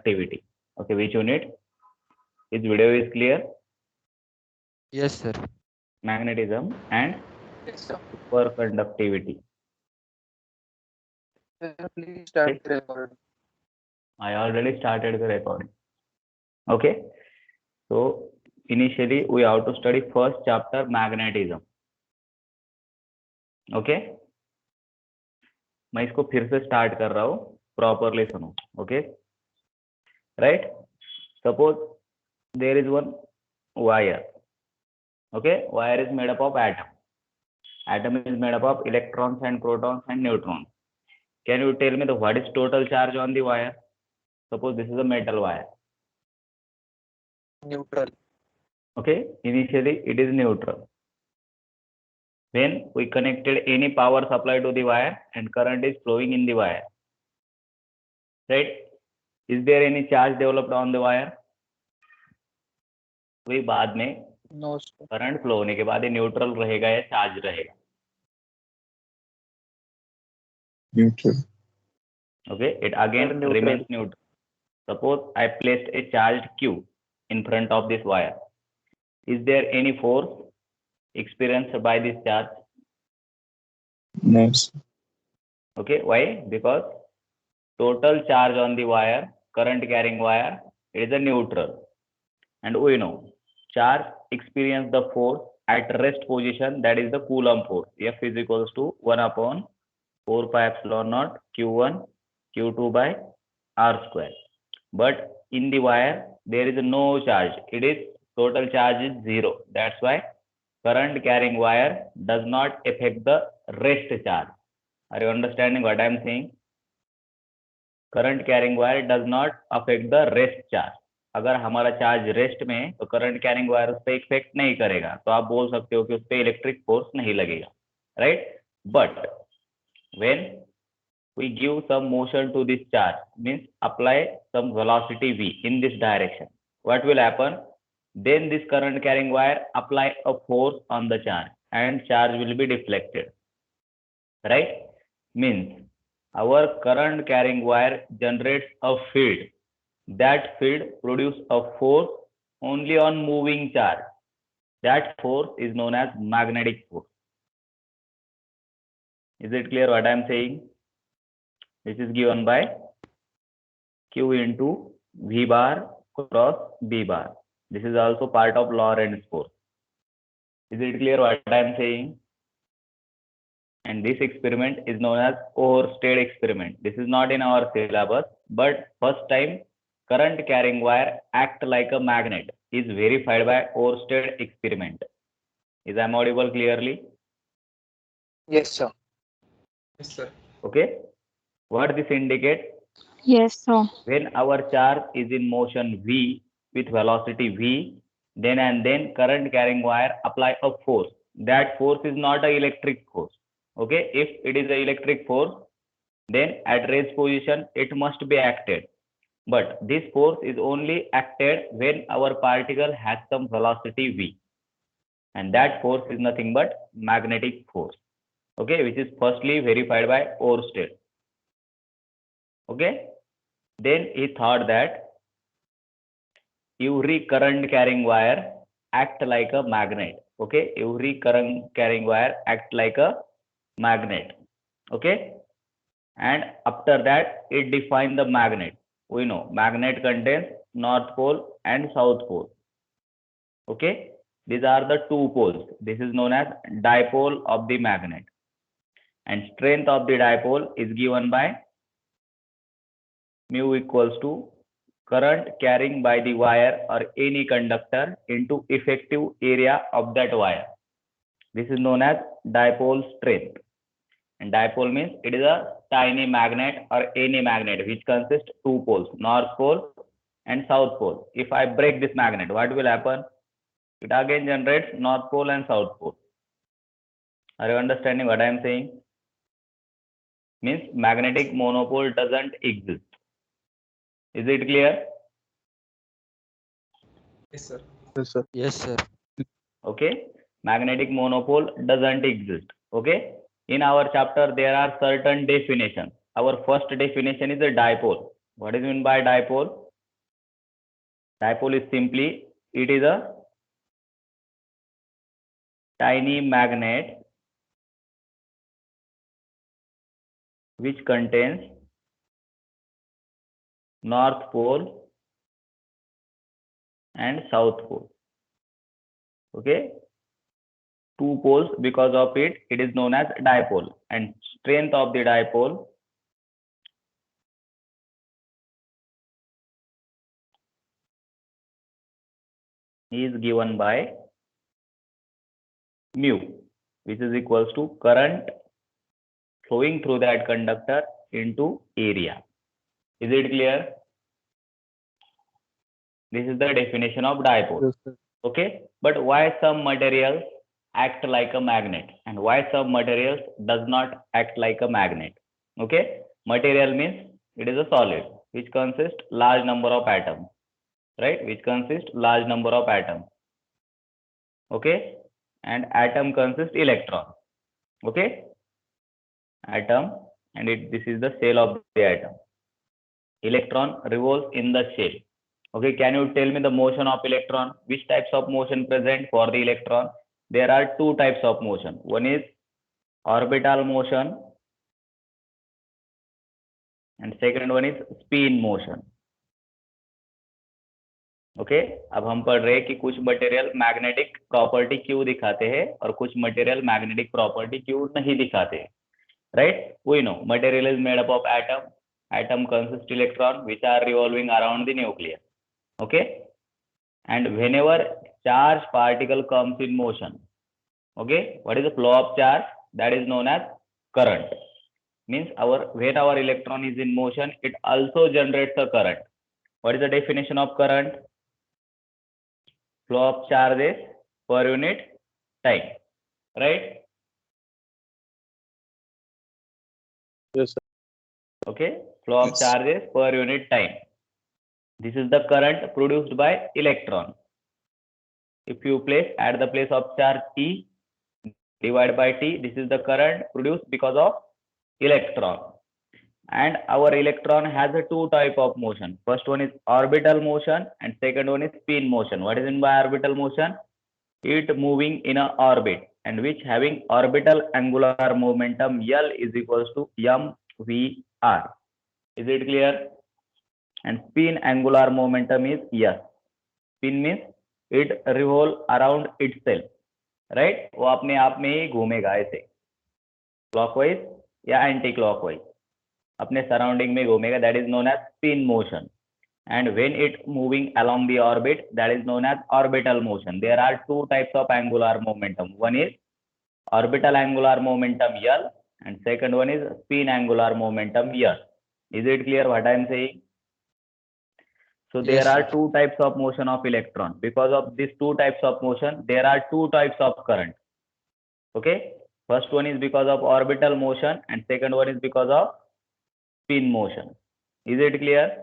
superconductivity. Okay, which unit? This video is clear? Yes, sir. Magnetism and Yes, sir. superconductivity. Please start the recording. I already started the recording. Okay, so initially we have to study first chapter, magnetism. Okay, मैं इसको फिर से start कर रहा हूँ, properly सुनो. Okay, right. Suppose there is one wire. Okay, wire is made up of atom. Atom is made up of electrons and protons and neutrons. Can you tell me what is total charge on the wire? Suppose this is a metal wire. Neutral. Okay, initially it is neutral. When we connected any power supply to the wire and current is flowing in the wire, right? Is there any charge developed on the wire? वही बाद में No, sir. Current flow होने के बाद ये neutral रहेगा या charge रहेगा? Neutral. Okay, it again remains neutral. Suppose I placed a charged Q in front of this wire. Is there any force experienced by this charge? No, sir. Okay, why? Because total charge on the wire, current carrying wire, is a neutral. And we know charge experience the force at rest position, that is the Coulomb force. F is equals to 1 upon 4 pi epsilon naught Q1 Q2 by R square. But in the wire there is no charge. It is total charge is 0. That's why current carrying wire does not affect the rest charge. Are you understanding what I am saying? Current carrying wire does not affect the rest charge. अगर हमारा charge rest में है तो current carrying wire उस पर effect नहीं करेगा, तो आप बोल सकते हो कि उस पर इलेक्ट्रिक फोर्स नहीं लगेगा, right. But when we give some motion to this charge, means apply some velocity v in this direction, what will happen? Then this current carrying wire apply a force on the charge and charge will be deflected, right? Means our current carrying wire generates a field. That field produces a force only on moving charge. That force is known as magnetic force. Is it clear what I am saying? This is given by Q into V bar cross B bar. This is also part of Lorentz force. Is it clear what I am saying? And this experiment is known as Oersted experiment. This is not in our syllabus, but first time current carrying wire act like a magnet is verified by Oersted experiment. Is I audible clearly? Yes, sir. Yes, sir. Okay. What this indicates? Yes, sir. When our charge is in motion v with velocity v, then and then current carrying wire apply a force. That force is not an electric force. Okay, if it is an electric force, then at rest position it must be acted. But this force is only acted when our particle has some velocity v, and that force is nothing but magnetic force. Okay, which is firstly verified by Oersted. Okay, then he thought that every current carrying wire act like a magnet. Okay, every current carrying wire act like a magnet. Okay, and after that it defined the magnet. We know magnet contains north pole and south pole. Okay, these are the two poles. This is known as dipole of the magnet, and strength of the dipole is given by mu equals to current carrying by the wire or any conductor into effective area of that wire. This is known as dipole strength. And dipole means it is a tiny magnet or any magnet which consists two poles, north pole and south pole. If I break this magnet, what will happen? It again generates north pole and south pole. Are you understanding what I am saying? Means magnetic monopole doesn't exist. Is it clear? Yes, sir. Yes, sir. Yes, sir. Okay, magnetic monopole doesn't exist. Okay, in our chapter there are certain definitions. Our first definition is a dipole. What is meant by dipole? Dipole is simply, it is a tiny magnet which contains north pole and south pole. Okay, two poles. Because of it, it is known as dipole. And strength of the dipole is given by mu, which is equals to current flowing through that conductor into area. Is it clear? This is the definition of dipole. Yes, sir. Okay, but why some materials act like a magnet and why some materials does not act like a magnet? Okay, material means it is a solid which consists large number of atoms, right? Which consists large number of atoms. Okay, and atom consists electron. Okay, atom, and this is the shell of the atom. Electron revolves in the shell. Okay, can you tell me the motion of electron? Which types of motion present for the electron? There are two types of motion. One is orbital motion and second one is spin motion. Okay अब हम पढ़ रहे हैं कि कुछ material magnetic property क्यों दिखाते हैं और कुछ मटेरियल मैग्नेटिक प्रॉपर्टी क्यों नहीं दिखाते हैं. Right, we know material is made up of atom. Atom consists electron which are revolving around the nucleus. Okay, and whenever charge particle comes in motion, okay, what is the flow of charge? That is known as current. Means when our electron is in motion, it also generates a current. What is the definition of current? Flow of charges per unit time, right? Yes, sir. Okay, flow of Yes. charges per unit time. This is the current produced by electron. If you place at the place of charge E divided by T, this is the current produced because of electron. And our electron has a two type of motion. First one is orbital motion and second one is spin motion. What is in by orbital motion? It moving in an orbit and which having orbital angular momentum L is equals to mvr. Is it clear? And spin angular momentum is S. Spin means it revolve around itself, right? वो अपने आप में ही घूमेगा ऐसे clockwise या anti clockwise, अपने surrounding में घूमेगा. That is known as spin motion. And when it moving along the orbit, that is known as orbital motion. There are two types of angular momentum. One is orbital angular momentum L and second one is spin angular momentum S. Is it clear what I am saying? So there Yes, are sir. two types of motion of electron. Because of these two types of motion, there are two types of current. Okay, first one is because of orbital motion and second one is because of spin motion. Is it clear?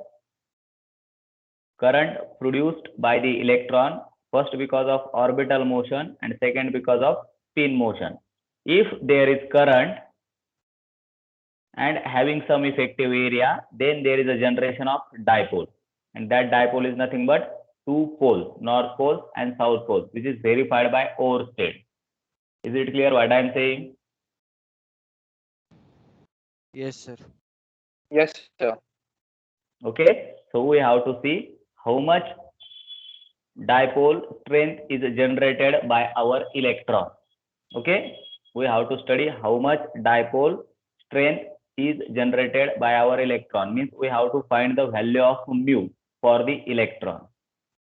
Current produced by the electron, first because of orbital motion and second because of spin motion. If there is current and having some effective area, then there is a generation of dipole, and that dipole is nothing but two poles, north pole and south pole, which is verified by Oersted. Is it clear what I am saying? Yes, sir. Yes, sir. Okay, so we have to see how much dipole strength is generated by our electron. Okay, we have to study how much dipole strength is generated by our electron. Means we have to find the value of mu for the electron.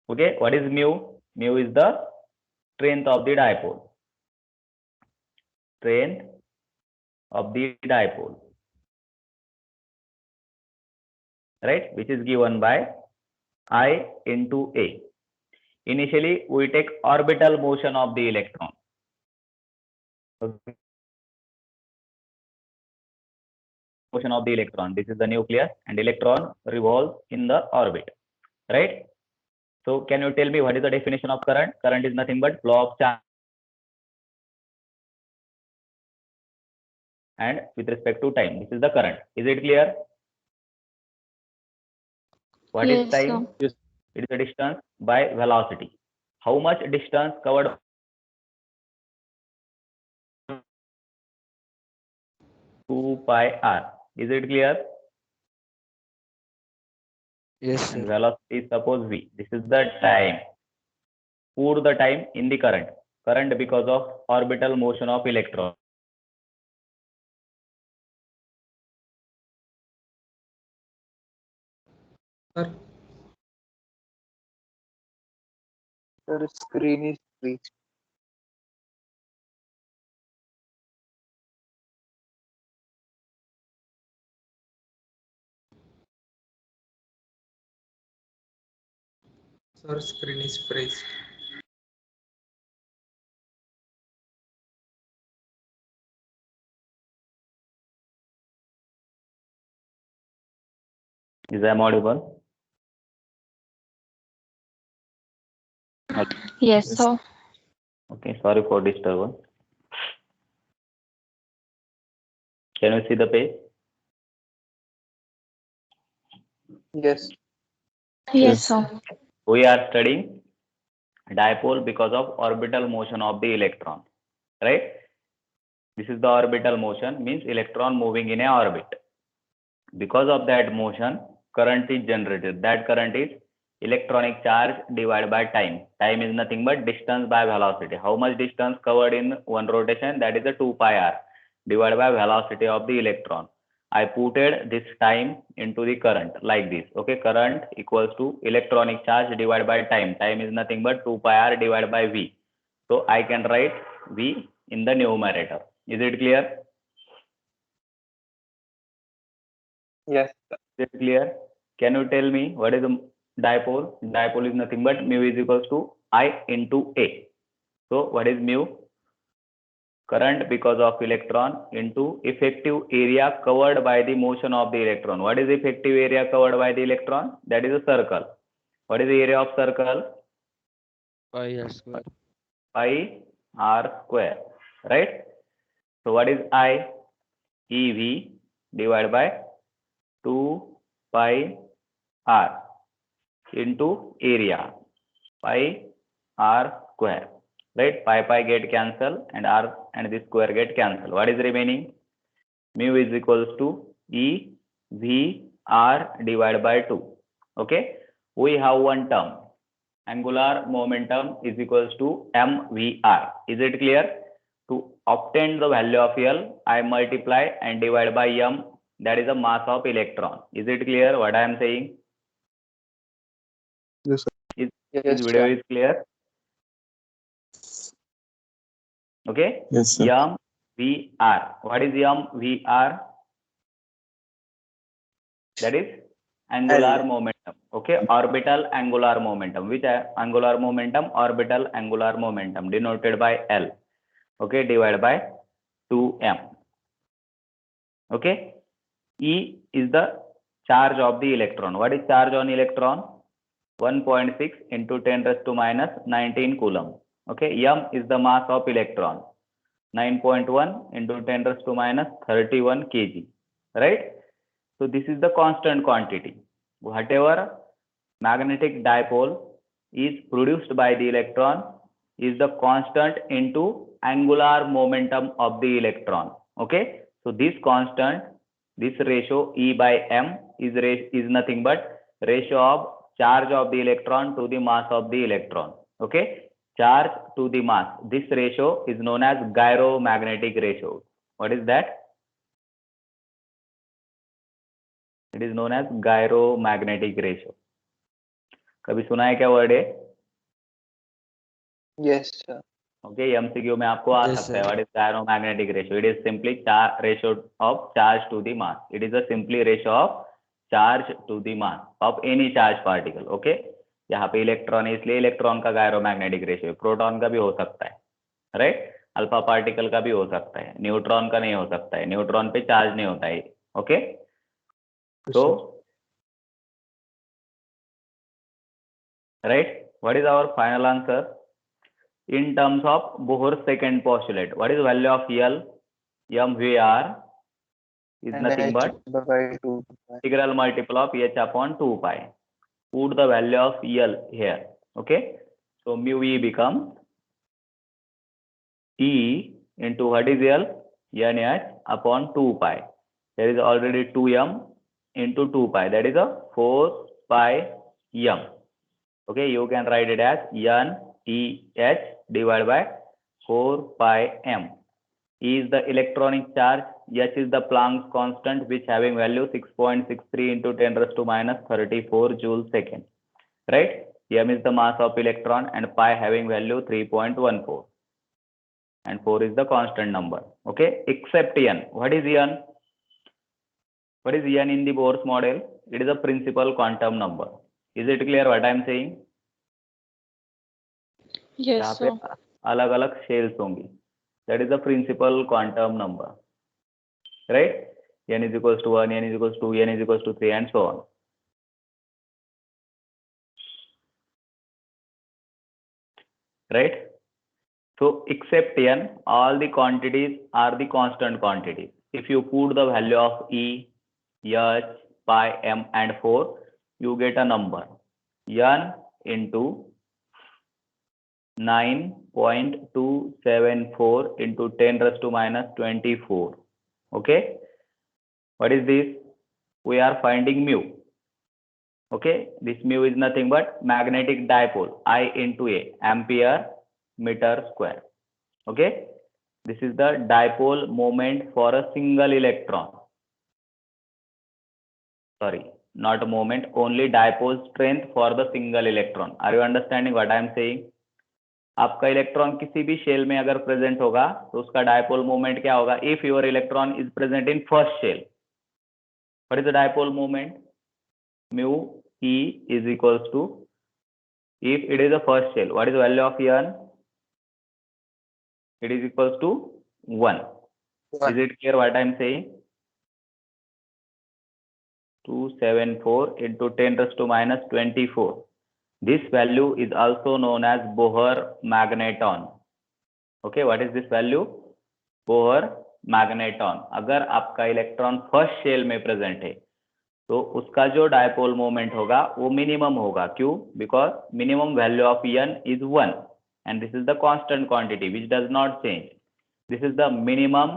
Okay, what is mu? Mu is the strength of the dipole. Strength of the dipole, right, which is given by I into A. Initially, we take orbital motion of the electron. Okay. Motion of the electron. This is the nucleus and electron revolves in the orbit, right? So can you tell me what is the definition of current? Current is nothing but flow of charge and with respect to time. This is the current. Is it clear? What is Yes, time? sir. It is the distance by velocity. How much distance covered? 2 pi r. Is it clear? Yes, And sir. velocity is suppose v. This is the time. Put the time in the current. Current because of orbital motion of electron. Sir, Sir, screen is free. sir, screen is freeze. Is I audible? Yes, Yes. sir. Okay, sorry for disturbance. Can you see the page? Yes. Yes, sir. We are studying dipole because of orbital motion of the electron, right? This is the orbital motion, means electron moving in a orbit. Because of that motion, current is generated. That current is electronic charge divided by time. Time is nothing but distance by velocity. How much distance covered in one rotation? That is a 2 pi r divided by velocity of the electron. I putted this time into the current like this. Okay, current equals to electronic charge divided by time. Time is nothing but 2 pi r divided by v. So I can write v in the numerator. Is it clear? Yes. Is it clear? Can you tell me what is the dipole? Dipole is nothing but mu is equals to I into A. So what is mu? Current because of electron into effective area covered by the motion of the electron. What is effective area covered by the electron? That is a circle. What is the area of circle? Pi r square. Pi r square, right? So what is I? EV divided by 2 pi r into area, pi r square, right? Pi get cancel and r and this square get cancel. What is remaining? Mu is equals to E V r divided by 2. Okay, we have one term, angular momentum is equals to mvr. Is it clear? To obtain the value of L, I multiply and divide by m, that is the mass of electron. Is it clear what I am saying? Yes, sir. Is Yes, video sir. is clear? Okay. Yes, sir. mvr. What is mvr? That is angular L. momentum. Okay, orbital angular momentum. Which angular momentum? Orbital angular momentum denoted by L. Okay, divided by 2m. Okay, E is the charge of the electron. What is charge on electron? 1.6 into 10 raised to minus 19 coulomb. Okay, m is the mass of electron. 9.1 into 10 raised to minus 31 kg. Right? So this is the constant quantity. Whatever magnetic dipole is produced by the electron is the constant into angular momentum of the electron. Okay, so this constant, this ratio E by m is nothing but ratio of charge of the electron to the mass of the electron. Okay, charge to the mass. This ratio is known as gyromagnetic ratio. What is that? It is known as gyromagnetic ratio. कभी सुना है क्या word है? Yes, sir. Okay, MCQ में आपको आ Yes, सकता है. sir. What is gyromagnetic ratio? It is simply ratio of charge to the mass. It is a simply ratio of charge to the mass of any charge particle. Okay, यहाँ पे electron है इसलिए electron का gyromagnetic ratio. Proton का भी हो सकता है, राइट? अल्फा पार्टिकल का भी हो सकता है, न्यूट्रॉन का नहीं हो सकता है. न्यूट्रॉन पे चार्ज नहीं होता है. ओके, तो right, what is our final answer in terms of Bohr's second postulate? What is the value of L? mvr is And nothing H but by 2 pi. integral multiple of h upon 2 pi. put the value of L here. Okay, so mu E becomes E into what is L? NH upon 2 pi. There is already 2m into 2 pi. That is a 4 pi m. Okay, you can write it as NEH divided by 4 pi m. E is the electronic charge. H is the Planck's constant, which having value 6.63 into 10 raised to minus 34 joule second. Right? M is the mass of electron and pi having value 3.14. And 4 is the constant number. Okay, except N. What is N? What is N in the Bohr's model? It is a principal quantum number. Is it clear what I am saying? Yes, यहाँ पे sir. अलग अलग shells होंगी. That is the principal quantum number. Right? N is equals to 1, N is equals to 2, N is equals to 3, and so on. Right? So except N, all the quantities are the constant quantities. If you put the value of E, H, pi, m, and 4, you get a number. N into 9.274 into 10 raised to minus 24. Okay, what is this? We are finding mu. Okay, this mu is nothing but magnetic dipole, I into A, ampere meter square. Okay, this is the dipole moment for a single electron. Sorry, not a moment, only dipole strength for the single electron. Are you understanding what I am saying? आपका electron किसी भी shell में अगर present होगा तो उसका dipole moment क्या होगा? If your electron is present in first shell, what is the dipole moment? Mu e is equals to, if it is a first shell, what is the value of N? It is equals to 1. Is it clear what I am saying? 274 into 10 raised to minus 24. This value is also known as Bohr magneton. Okay, what is this value? Bohr magneton. अगर आपका electron first shell में present है तो उसका जो dipole moment होगा वो minimum होगा. क्यों? Because minimum value of N is 1 and this is the constant quantity which does not change. This is the minimum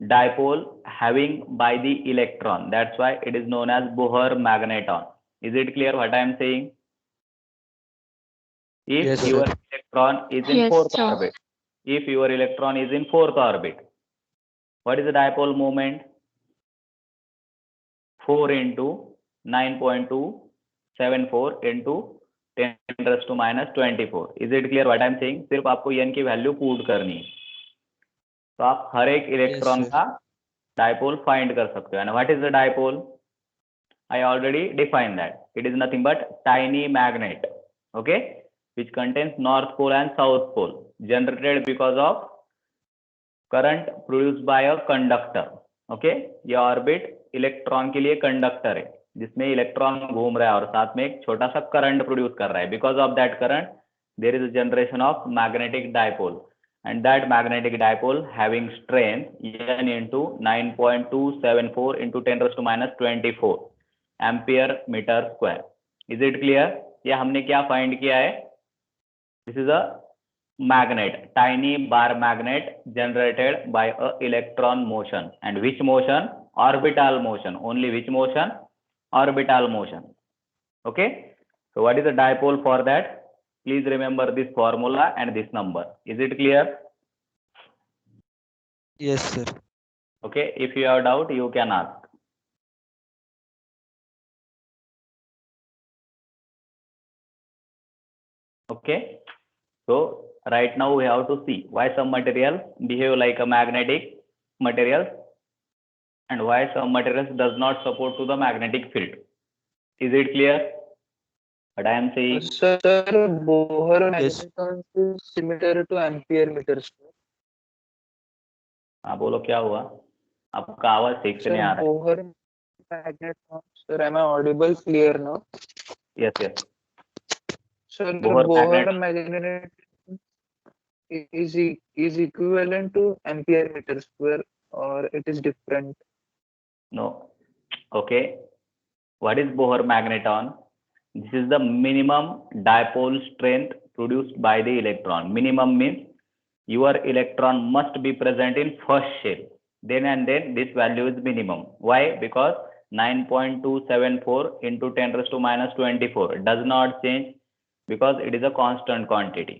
dipole having by the electron. That's why it is known as Bohr magneton. Is it clear what I am saying? If Yes, your sir. electron is in Yes, fourth sir. orbit, if your electron is in fourth orbit, what is the dipole moment? 4 into 9.274 into 10 raised to minus 24. Is it clear what I am saying? सिर्फ आपको n की value put करनी है तो आप हर एक electron sir. का dipole find कर सकते हो. And what is the dipole? I already defined that. It is nothing but tiny magnet, okay, which contains north pole and south pole, generated because of current produced by a conductor. Okay, ये orbit electron के लिए conductor है जिसमें electron घूम रहा है और साथ में एक छोटा सा करंट प्रोड्यूस कर रहा है. Because of that current there is a generation of magnetic dipole and that magnetic dipole having strength N into 9.274 into 10 raised to minus 24 ampere meter square. Is it clear? ये हमने क्या find किया है? This is a magnet, tiny bar magnet generated by a electron motion. And which motion? Orbital motion. Only which motion? Orbital motion. Okay, so what is the dipole for that? Please remember this formula and this number. Is it clear? Yes, sir. Okay, if you have doubt you can ask. Okay, so right now we have to see why some materials behave like a magnetic materials and why some materials does not support to the magnetic field. Is it clear what I am saying? Sir, Bohr Yes. magneton is similar to ampere meter square. हाँ बोलो क्या हुआ? आपका आवाज ठीक से नहीं आ Sir, रहा है. Bohr magneton. Sir, am I audible clear now? Yes, yes. Sir, Bohr Bohr magnet is equivalent to ampere meter square, or it is different? No. Okay. What is Bohr magneton? This is the minimum dipole strength produced by the electron. Minimum means your electron must be present in first shell. Then this value is minimum. Why? Because 9.274 into 10 raised to minus 24 does not change because it is a constant quantity.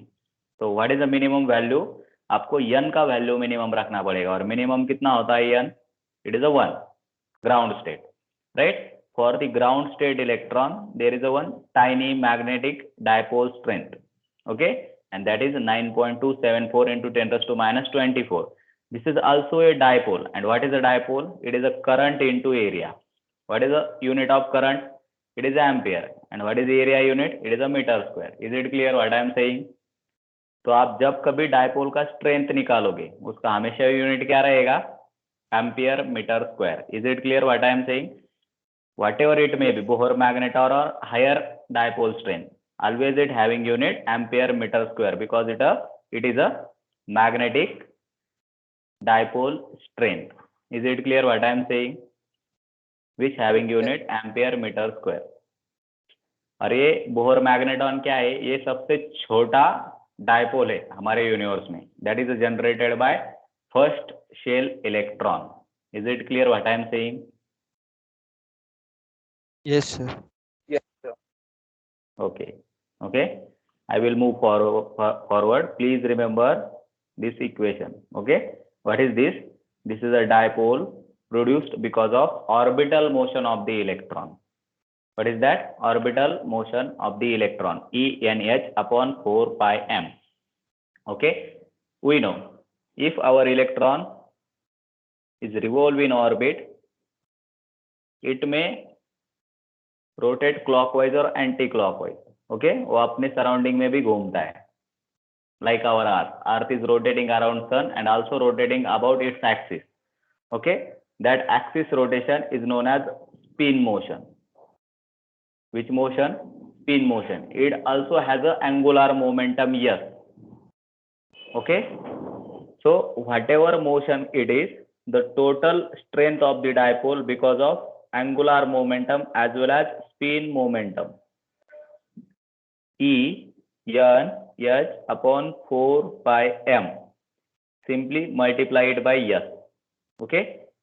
So what is the minimum value? आपको n का value minimum रखना पड़ेगा और minimum कितना होता है n? It is a 1 ground state, right? For the ground state electron there is a one tiny magnetic dipole strength, okay, and that is 9.274 into 10 raised to minus 24. This is also a dipole. And what is a dipole? It is a current into area. What is the unit of current? It is ampere. And what is the area unit? It is a meter square. Is it clear what I am saying? तो आप जब कभी dipole का strength निकालोगे उसका हमेशा unit क्या रहेगा? Ampere metre square. Is it clear what I am saying? Whatever it may be, Bohr magnet or higher dipole strength, always it having unit ampere meter square because it is a magnetic dipole strength. Is it clear what I am saying? Which having unit ampere meter square. और ये Bohr magneton क्या है? ये सबसे छोटा dipole है हमारे universe में. That is generated by first shell electron. Is it clear what I am saying? Yes, sir. Yes, sir. Okay. I will move forward. Please remember this equation. Okay. What is this? This is a dipole produced because of orbital motion of the electron. What is that? Orbital motion of the electron. ENH upon 4 pi m. Okay. We know if our electron is revolve in orbit, it may rotate clockwise और anti clockwise. Okay, वो अपने surrounding में भी घूमता है. Like our earth is rotating around sun and also rotating about its axis. Okay, that axis rotation is known as spin motion. Which motion? Spin motion. It also has a angular momentum. Yes. Okay, so whatever motion it is, the total strength of the dipole because of angular momentum as well as spin momentum, ENH upon 4 pi m, simply multiply it by s. Okay,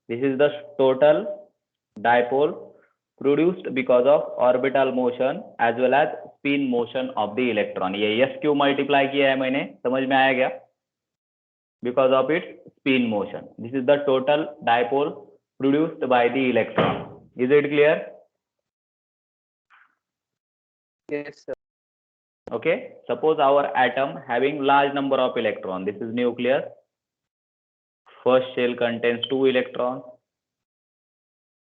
this is the total dipole produced because of orbital motion as well as spin motion of the electron. ये s क्यों multiply किया है मैंने? समझ में आया क्या? Because of its spin motion. This is the total dipole produced by the electron. Is it clear? Yes, sir. Okay. Suppose our atom having large number of electrons. This is nucleus. First shell contains 2 electrons.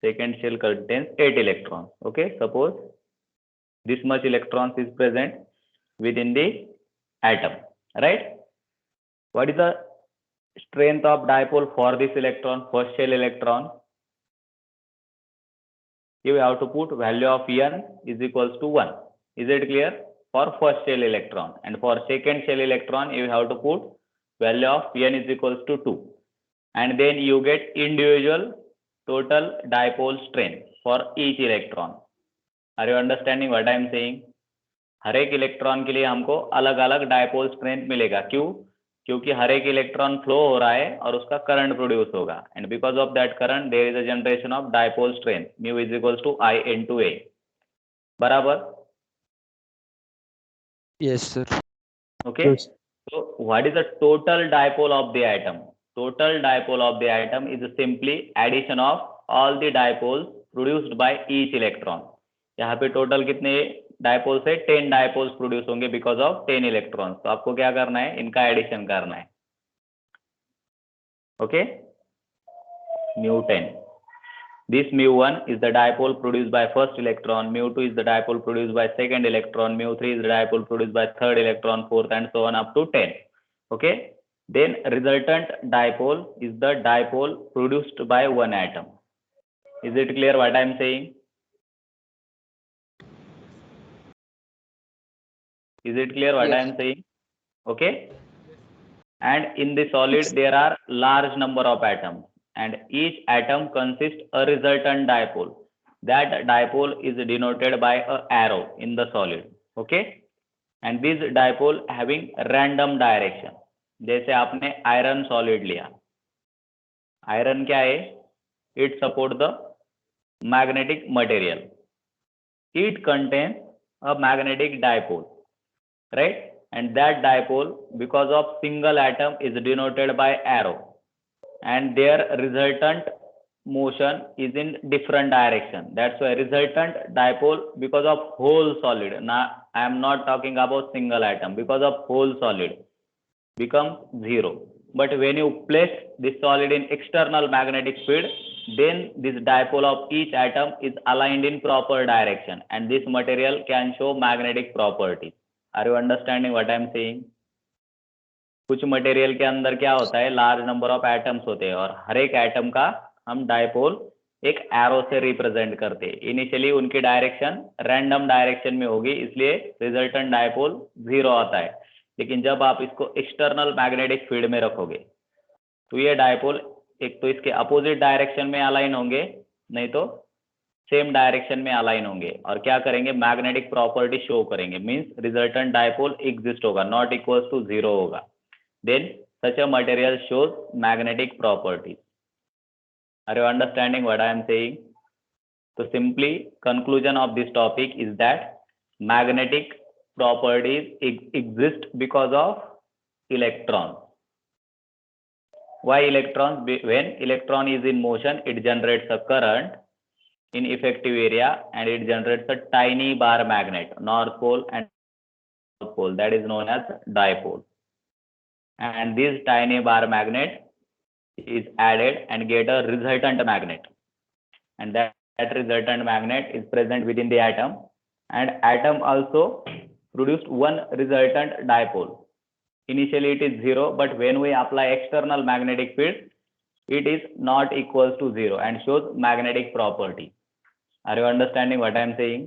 Second shell contains 8 electrons. Okay. Suppose this much electrons is present within the atom. Right? What is the strength of dipole for this electron? First shell electron. You have to put value of n is equals to 1. Is it clear? For first shell electron. And for second shell electron, you have to put value of n is equals to 2. And then you get individual total dipole strength for each electron. Are you understanding what I am saying? हर एक electron के लिए हमको अलग अलग dipole strength मिलेगा. क्यों? क्योंकि हर एक इलेक्ट्रॉन फ्लो हो रहा है और उसका करंट प्रोड्यूस होगा. And because of that current there is a generation of dipole strength. Mu is equals to I into A. बराबर? Yes, sir. Okay. Yes. So what is the total dipole of the atom? Total dipole of the atom is simply addition of all the dipoles produced by each electron. यहाँ पे total कितने dipole से 10 dipoles produce होंगे because of 10 electrons. तो आपको क्या करना है? इनका एडिशन करना है. Okay, μ10. This μ1 is the dipole produced by first electron, μ2 is the dipole produced by second electron, μ3 is the dipole produced by third electron, fourth and so on up to 10. Okay, then resultant dipole is the dipole produced by one atom. Is it clear what I am saying? Is it clear what Yes. I am saying? Okay. And in the solid there are large number of atoms and each atom consists a resultant dipole. that dipole is denoted by a arrow in the solid. Okay, and this dipole having random direction. जैसे आपने iron solid लिया, iron क्या है? It support the magnetic material, it contains a magnetic dipole, right? And that dipole, because of single atom, is denoted by arrow, and their resultant motion is in different direction. That's why resultant dipole, because of whole solid, now I am not talking about single atom, because of whole solid becomes 0. But when you place this solid in external magnetic field, then this dipole of each atom is aligned in proper direction, and this material can show magnetic properties. Are you understanding what I am saying? कुछ material के अंदर क्या होता है, large number of atoms होते हैं, और हर एक एटम का हम डायपोल एक एरो से रिप्रेजेंट करते हैं. इनिशियली उनकी डायरेक्शन रैंडम डायरेक्शन में होगी, इसलिए रिजल्टेंट डायपोल 0 आता है. लेकिन जब आप इसको एक्सटर्नल मैग्नेटिक फील्ड में रखोगे तो ये डायपोल एक तो इसके अपोजिट डायरेक्शन में अलाइन होंगे, नहीं तो सेम डायरेक्शन में अलाइन होंगे, और क्या करेंगे, मैग्नेटिक प्रॉपर्टी शो करेंगे. मींस रिजल्टेंट डायपोल एग्जिस्ट होगा, नॉट इक्वल्स टू 0 होगा. Then such a material shows magnetic properties. Are you understanding what I am saying? तो simply conclusion of this topic is that magnetic properties exist because of electrons. Why electrons? When electron is in motion, it generates a current in effective area, and it generates a tiny bar magnet, north pole and south pole, that is known as dipole. And this tiny bar magnet is added and get a resultant magnet, and that resultant magnet is present within the atom, and atom also produced one resultant dipole. Initially it is 0, but when we apply external magnetic field, it is not equals to 0 and shows magnetic property. Are you understanding what I am saying?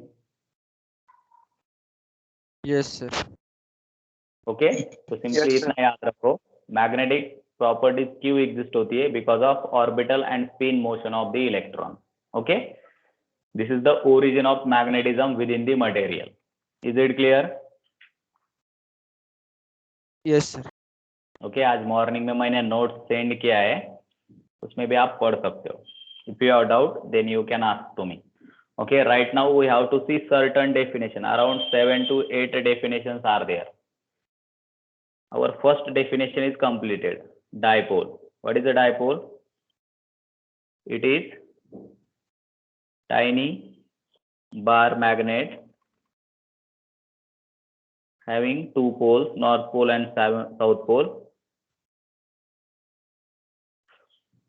Yes, sir. Okay, तो simply Yes, sir. इतना याद रखो, magnetic properties क्यों exist होती है? Because of orbital and spin motion of the electron. Okay, this is the origin of magnetism within the material. Is it clear? Yes, sir. Okay, आज morning में मैंने notes send किया है, उसमें भी आप पढ़ सकते हो. If you have doubt, then you can ask to me. Okay, right now we have to see certain definition. Around 7 to 8 definitions are there. Our first definition is completed. Dipole. What is a dipole? It is tiny bar magnet having 2 poles, north pole and south pole,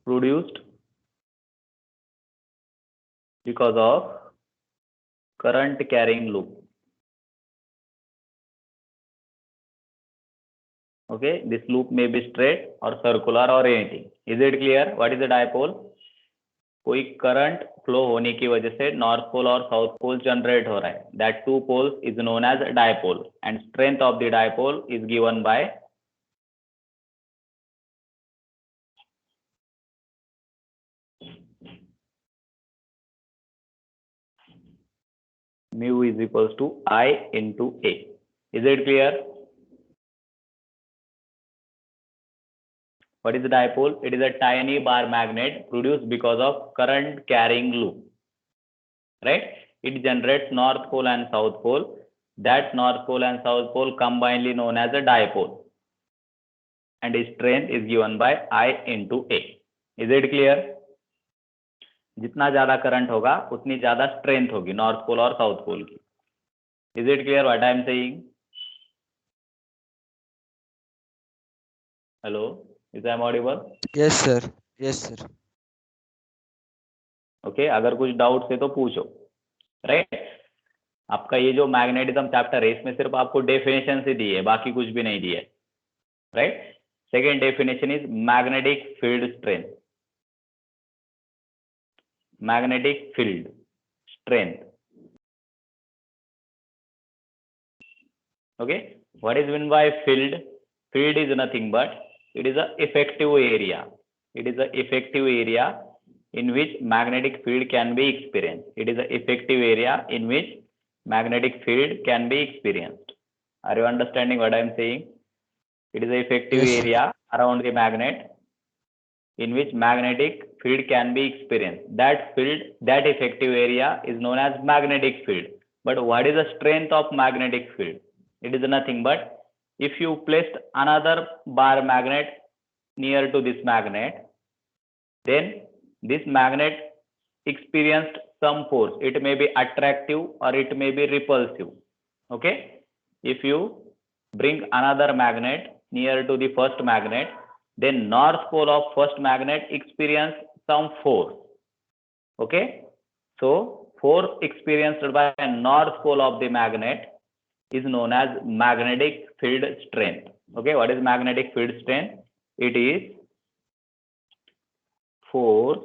produced because of current carrying loop. Okay, this loop may be straight or circular or anything. Is it clear? What is a dipole? कोई current flow होने की वजह से north pole और south pole generate हो रहा है. That 2 poles is known as dipole, and strength of the dipole is given by mu is equals to I into A. Is it clear? What is a dipole? It is a tiny bar magnet produced because of current carrying loop, right? It generates north pole and south pole. That north pole and south pole combinedly known as a dipole, and its strength is given by I into A. Is it clear? जितना ज्यादा current होगा उतनी ज्यादा strength होगी north pole और south pole की. Is it clear what I am saying? Hello, is I am audible? Yes, sir. Yes, sir. Okay, अगर कुछ डाउट है तो पूछो. राइट, आपका ये जो मैग्नेटिज्म चैप्टर है इसमें सिर्फ आपको डेफिनेशन से दी है, बाकी कुछ भी नहीं दिया है. Right, second definition is magnetic field strength. Magnetic field strength. Okay, what is meant by field? Field is nothing but it is a effective area. It is a effective area in which magnetic field can be experienced. It is the effective area in which magnetic field can be experienced. Are you understanding what I am saying? It is the effective Yes, sir. area around the magnet in which magnetic field can be experienced. That field, that effective area is known as magnetic field. But what is the strength of magnetic field? It is nothing but if you placed another bar magnet near to this magnet, then this magnet experienced some force. It may be attractive or it may be repulsive. Okay. If you bring another magnet near to the first magnet, then north pole of first magnet experience some force. Okay. So force experienced by north pole of the magnet is known as magnetic field strength. Okay. What is magnetic field strength? It is force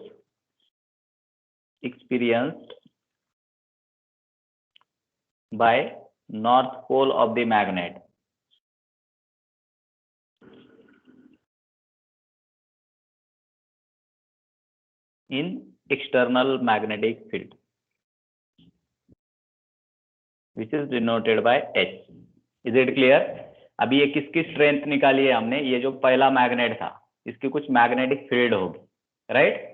experienced by north pole of the magnet in external magnetic field, which is denoted by H. Is it clear? अभी ये किसकी strength निकाली है हमने? ये जो पहला magnet था इसकी कुछ मैग्नेटिक फील्ड होगी, राइट?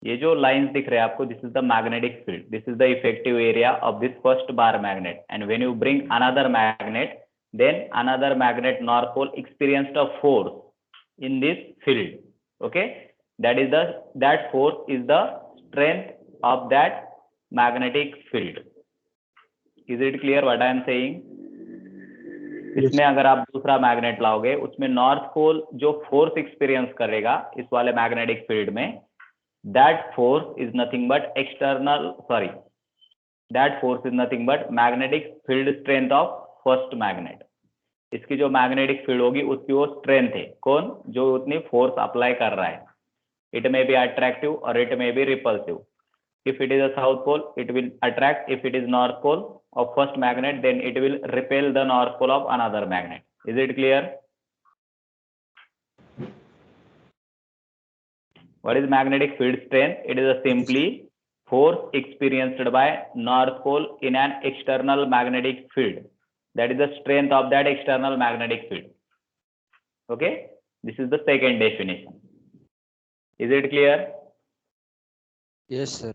ये जो लाइंस दिख रहे हैं आपको, this is the magnetic field, this is the effective area of this first bar magnet. And when you bring another magnet, then another magnet north pole experienced a force in this field. Okay, that force is the strength of that magnetic field. Is it clear what I am saying? इसमें अगर आप दूसरा magnet लाओगे, उसमें north pole जो force experience करेगा इस वाले मैग्नेटिक फील्ड में, that force is nothing but magnetic field strength of first magnet. इसकी जो मैग्नेटिक फील्ड होगी उसकी वो स्ट्रेंथ है. कौन? जो उतनी फोर्स अप्लाई कर रहा है. इट मे बी अट्रैक्टिव और it may be repulsive. If it is a south pole it will attract. If it is north pole of first magnet then it will repel the north pole of another magnet. Is it clear? What is magnetic field strength? It is a simply force experienced by north pole in an external magnetic field. That is the strength of that external magnetic field. Okay, this is the second definition. Is it clear? Yes, sir.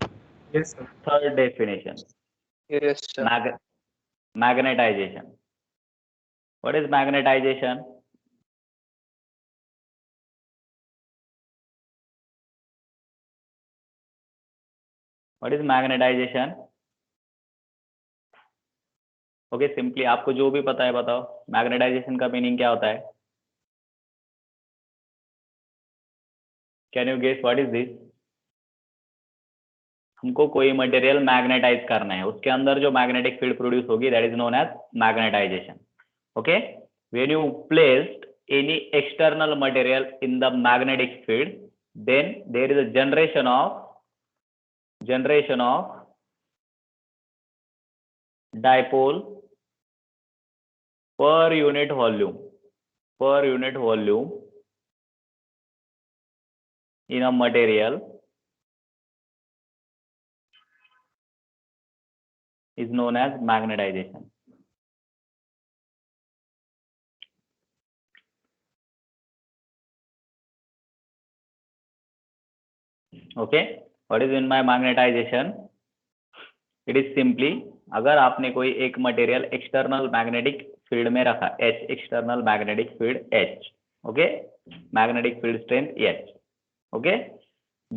Yes, sir. Third definition, Yes, sir. magnetization. What is magnetization? What is magnetization? Okay, simply आपको जो भी पता है बताओ. Magnetisation का meaning क्या होता है? Can you guess what is this? हमको कोई मटेरियल मैग्नेटाइज करना है, उसके अंदर जो मैग्नेटिक फील्ड प्रोड्यूस होगी that is known as magnetization. Okay, when you placed any external material in the magnetic field then there is a generation of dipole per unit volume in a material is known as magnetization. Okay, what is in my magnetization? It is simply, अगर आपने कोई एक material external magnetic field में रखा, H, external magnetic field H, okay, magnetic field strength H, okay,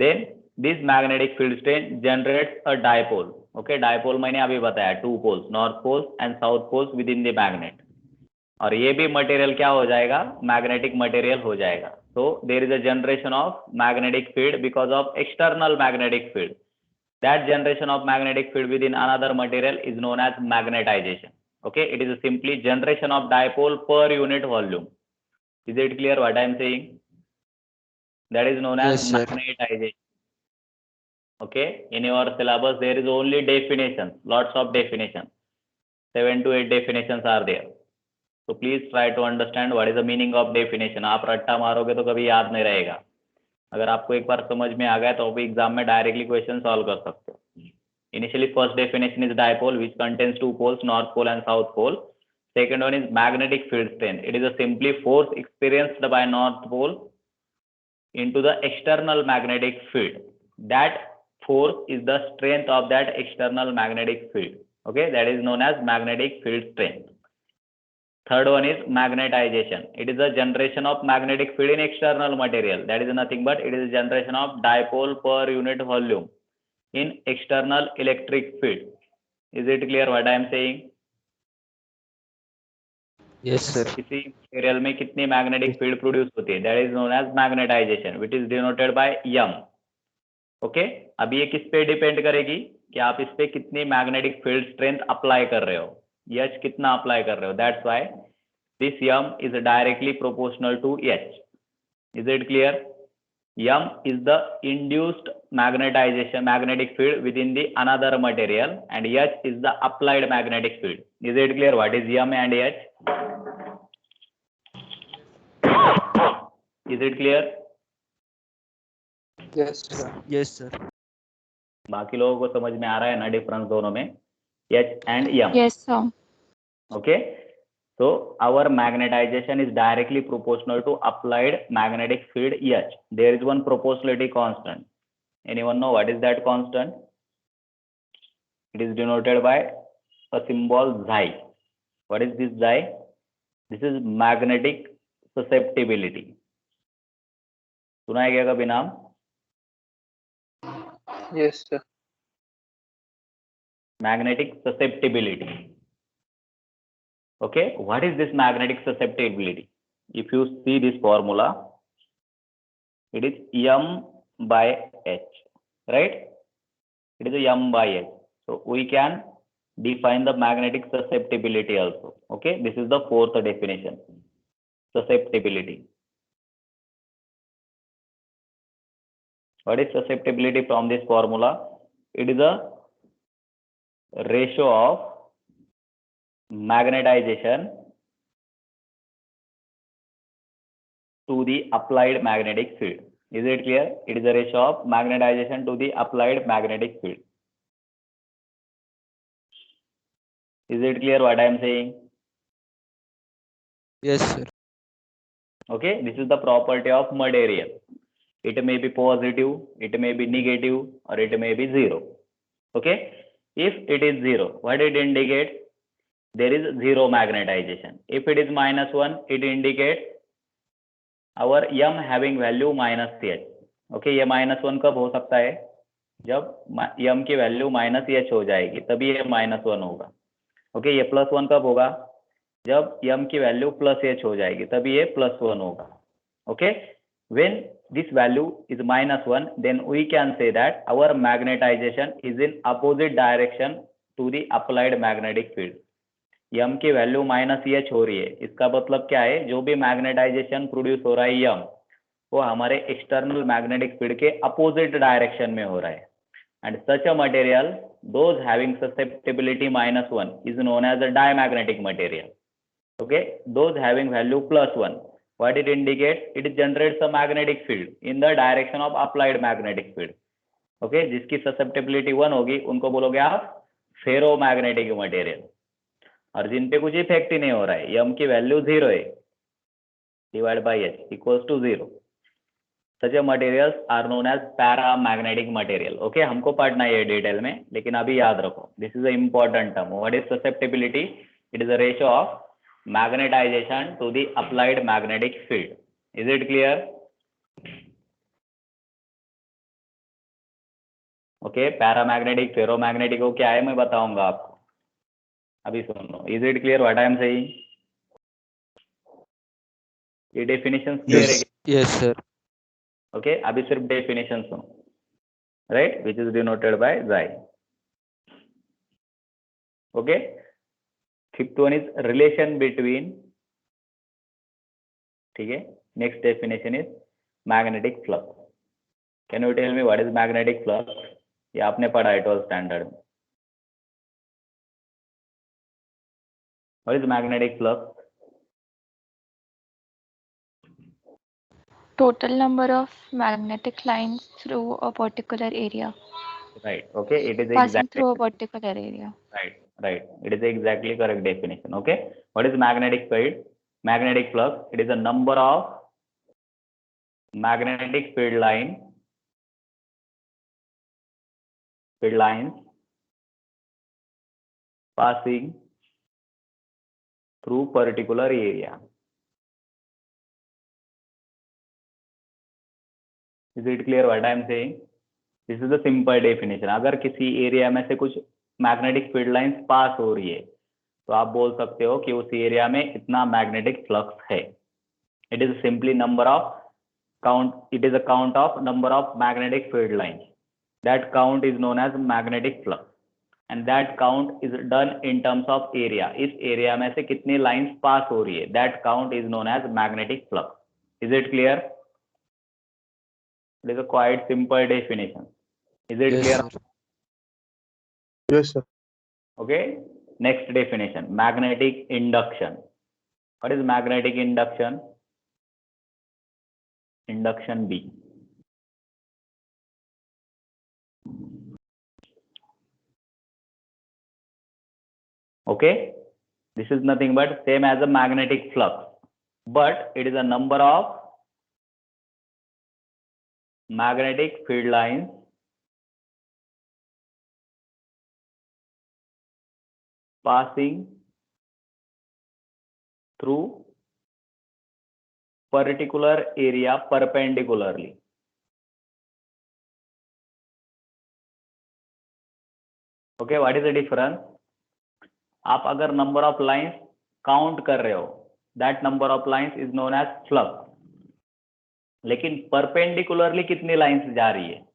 then this magnetic field strength generates a dipole. Okay, dipole मैंने अभी बताया, two poles, north poles and south poles within the magnet. और ये भी material क्या हो जाएगा? Magnetic material हो जाएगा. So there is a generation of magnetic field because of external magnetic field. That generation of magnetic field within another material is known as magnetization. Okay, it is a simply generation of dipole per unit volume. Is it clear what I am saying? That is known as Yes, sir. magnetization. Okay, in your syllabus there is only definitions, lots of definitions, 7 to 8 definitions are there. So please try to understand what is the meaning of definition. आप रट्टा मारोगे तो कभी याद नहीं रहेगा. अगर आपको एक बार समझ में आ गया तो आप एग्जाम में डायरेक्टली क्वेश्चन सॉल्व कर सकते हो. Initially, first definition is dipole, which contains two poles, north pole and south pole. Second one is magnetic field strength. It is a simply force experienced by north pole into the external magnetic field. That force is the strength of that external magnetic field. Okay, that is known as magnetic field strength. Third one is magnetization. It is a generation of magnetic field in external material. That is nothing but it is a generation of dipole per unit volume in external electric field. Is it clear what I am saying? Yes, sir. किसी material में कितनी magnetic field produce होती है, that is known as magnetization, which is denoted by M. Okay, अब ये किस पे depend करेगी कि आप इस पे कितनी मैग्नेटिक फील्ड स्ट्रेंथ अप्लाई कर रहे हो, एच कितना अप्लाई कर रहे हो. That's why this M is directly proportional to H. Is it clear? M is the induced magnetization magnetic field within the another material and H is the applied magnetic field. Is it clear what is M and H? Is it clear? Yes, sir. Yes, sir. बाकी लोगों को समझ में आ रहा है ना difference दोनों में, H and M? Yes, sir. Okay, so our magnetization is directly proportional to applied magnetic field H. There is one proportionality constant. Anyone know what is that constant? It is denoted by a symbol xi. What is this xi? This is magnetic susceptibility. सुना है क्या कभी नाम? Yes, sir. Magnetic susceptibility. Okay, what is this magnetic susceptibility? If you see this formula, it is M by H, right? It is a M by H. So we can define the magnetic susceptibility also. Okay, this is the fourth definition, susceptibility. What is susceptibility from this formula? It is a ratio of magnetization to the applied magnetic field. Is it clear? It is a ratio of magnetization to the applied magnetic field. Is it clear what I am saying? Yes, sir. Okay, this is the property of material. It may be positive, it may be negative, or it may be zero. Okay, if it is zero, what it indicates? There is zero magnetization. If it is -1, it indicates our M having value -H. Okay, ये -1 कब हो सकता है? जब M की value -H हो जाएगी तभी ये -1 होगा. ओके, ये +1 कब होगा? जब M की वैल्यू +H हो जाएगी तभी ये +1 होगा. Okay, when this value is -1, then we can say that our magnetization is in opposite direction to the applied magnetic field. M की वैल्यू -H हो रही है, इसका मतलब क्या है? जो भी मैग्नेटाइजेशन प्रोड्यूस हो रहा है M, वो हमारे एक्सटर्नल मैग्नेटिक फील्ड के अपोजिट डायरेक्शन में हो रहा है. And such a material, those having susceptibility -1, is known as a diamagnetic material. Okay, those having value +1, what it indicates? It generates a magnetic field in the direction of applied magnetic field. Okay, जिसकी susceptibility 1 होगी उनको बोलोगे आप ferromagnetic material, और जिन पे कुछ effect ही नहीं हो रहा है, M की वैल्यू 0 है, divide by H equals to 0. Such a materials are known as paramagnetic material. Okay, हमको पढ़ना है ये डिटेल में, लेकिन अभी याद रखो, this is an important term. What is susceptibility? It is a ratio of magnetization to the applied magnetic field. Is it clear? Okay, paramagnetic, ferromagnetic को क्या है मैं बताऊंगा आपको, अभी सुनो. Is it clear what I am saying? ये definitions clear है? Yes, sir. Okay, अभी सिर्फ definition सुनो, right, which is denoted by xi. Okay, fifth one is relation between, ठीक है. Next definition is magnetic flux. Can you tell me what is magnetic flux? ये आपने पढ़ा है 12th standard में. What is magnetic flux? Total number of magnetic lines through a particular area. Right. Okay. It is Passing exactly through a particular area. right. Right. It is exactly correct definition. Okay. What is magnetic field? Magnetic flux. It is a number of magnetic field lines passing through particular area. Is it clear what I am saying? This is the simple definition. अगर किसी area में से कुछ magnetic field lines pass हो रही है तो आप बोल सकते हो कि उस एरिया में इतना मैग्नेटिक फ्लक्स है. It is simply number of count. It is a count of number of magnetic field lines. That count is known as magnetic flux, and that count is done in terms of area. इस area में से कितनी lines pass हो रही है, that count is known as magnetic flux. Is it clear? It is a quite simple definition. Is it Yes, clear? sir. Yes, sir. Okay. Next definition: magnetic induction. What is magnetic induction? Induction B. Okay, this is nothing but same as a magnetic flux, but it is a number of magnetic field lines passing through particular area perpendicularly. Okay, what is the difference? आप अगर number of lines count कर रहे हो, that number of lines is known as flux. लेकिन perpendicularly कितनी lines जा रही है,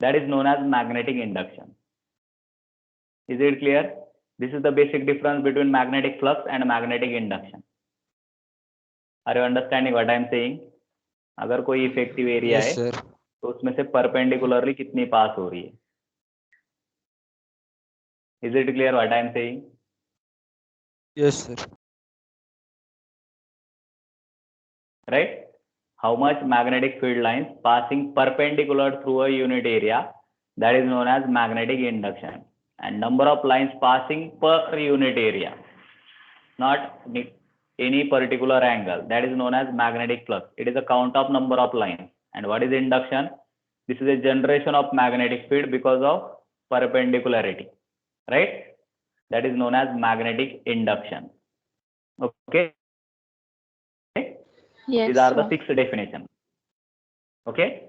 that is known as magnetic induction. Is it clear? This is the basic difference between magnetic flux and magnetic induction. Are you understanding what I am saying? अगर कोई effective area Yes, है sir. तो उसमें से perpendicularly कितनी पास हो रही है. Is it clear what I am saying? Yes, sir. Right? How much magnetic field lines passing perpendicular through a unit area, that is known as magnetic induction, and number of lines passing per unit area, not any particular angle, that is known as magnetic flux. It is a count of number of lines. And what is induction? This is a generation of magnetic field because of perpendicularity, right? That is known as magnetic induction. Okay. Yes, These are the sir. 6 definitions. Okay.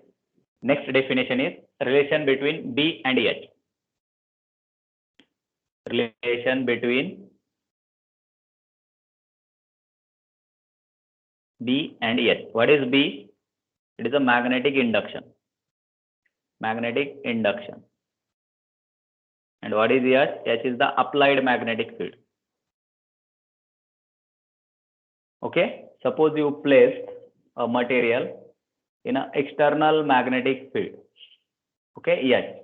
Next definition is relation between B and H. Relation between B and H. What is B? It is a magnetic induction. Magnetic induction. And what is H? H is the applied magnetic field. Okay. Suppose you placed a material in an external magnetic field. Okay, H.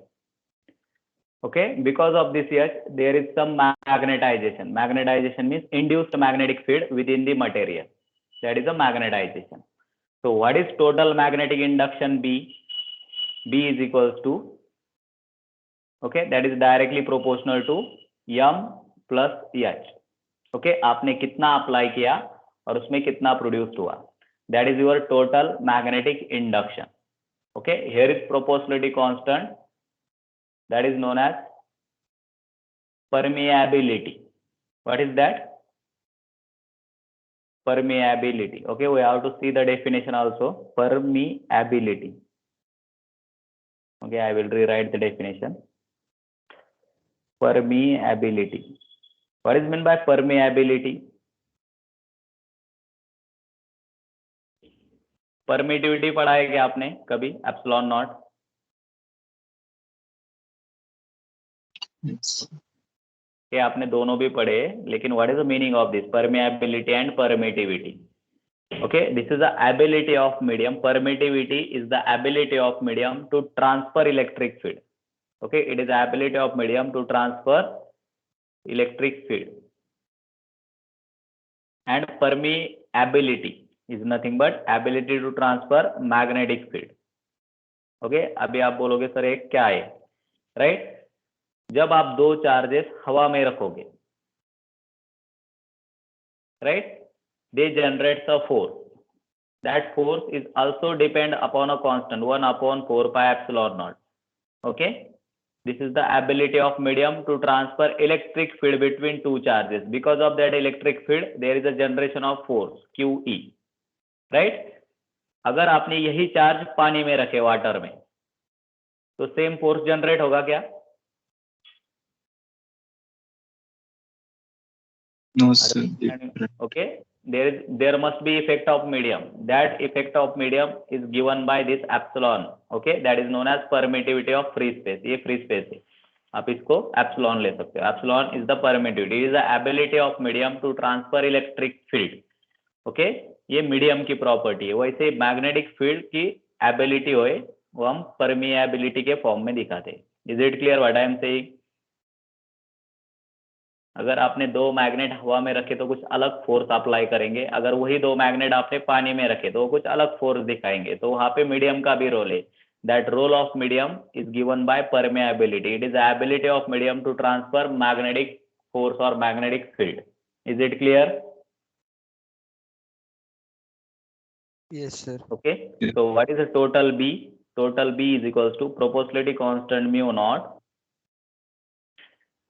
Okay, because of this H, there is some magnetization. Magnetization means induced magnetic field within the material. That is a magnetization. So what is total magnetic induction B? B is equals to, okay, that is directly proportional to M plus H. Okay, आपने कितना apply किया और उसमें कितना produced हुआ, that is your total magnetic induction. Okay, here is proportionality constant, that is known as permeability. What is that? Permeability. Okay, we have to see the definition also. Permeability. Okay, I will rewrite the definition. Permeability. What is meant by permeability? Permittivity पढ़ा है क्या आपने कभी? Epsilon not. ये आपने दोनों भी पढ़े, लेकिन what is the meaning of this permeability and permittivity? Okay, this is the ability of medium. Permittivity is the ability of medium to transfer electric field. Okay, it is the ability of medium to transfer electric field. And permeability, is nothing but ability to transfer magnetic field. Okay अभी आप बोलोगे sir एक क्या है, right? जब आप दो charges हवा में रखोगे, right, they generates a force. That force is also depend upon a constant 1 upon 4 pi epsilon naught. Okay, this is the ability of medium to transfer electric field between two charges. Because of that electric field there is a generation of force QE, right? अगर आपने यही charge पानी में रखे water में तो same force generate होगा क्या? No, sir. Okay, there must be effect of medium. That effect of medium is given by this epsilon. Okay, that is known as permittivity of free space. ये free space है, आप इसको epsilon ले सकते हो. Epsilon is the permittivity, is the ability of medium to transfer electric field. Okay, ये medium की property है. वैसे मैग्नेटिक फील्ड की एबिलिटी होए वो हम परमिएबिलिटी के फॉर्म में दिखाते हैं. Is it clear what I am saying? अगर आपने दो मैग्नेट हवा में रखे तो कुछ अलग फोर्स अप्लाई करेंगे, अगर वही दो मैग्नेट आपने पानी में रखे तो कुछ अलग फोर्स दिखाएंगे. तो वहां पे मीडियम का भी रोल है. That role of medium is given by permeability. It is the ability of medium to transfer magnetic force और magnetic field. Is it clear? Yes, sir. Okay, so what is the total B? Total B is equals to proportionality constant mu naught,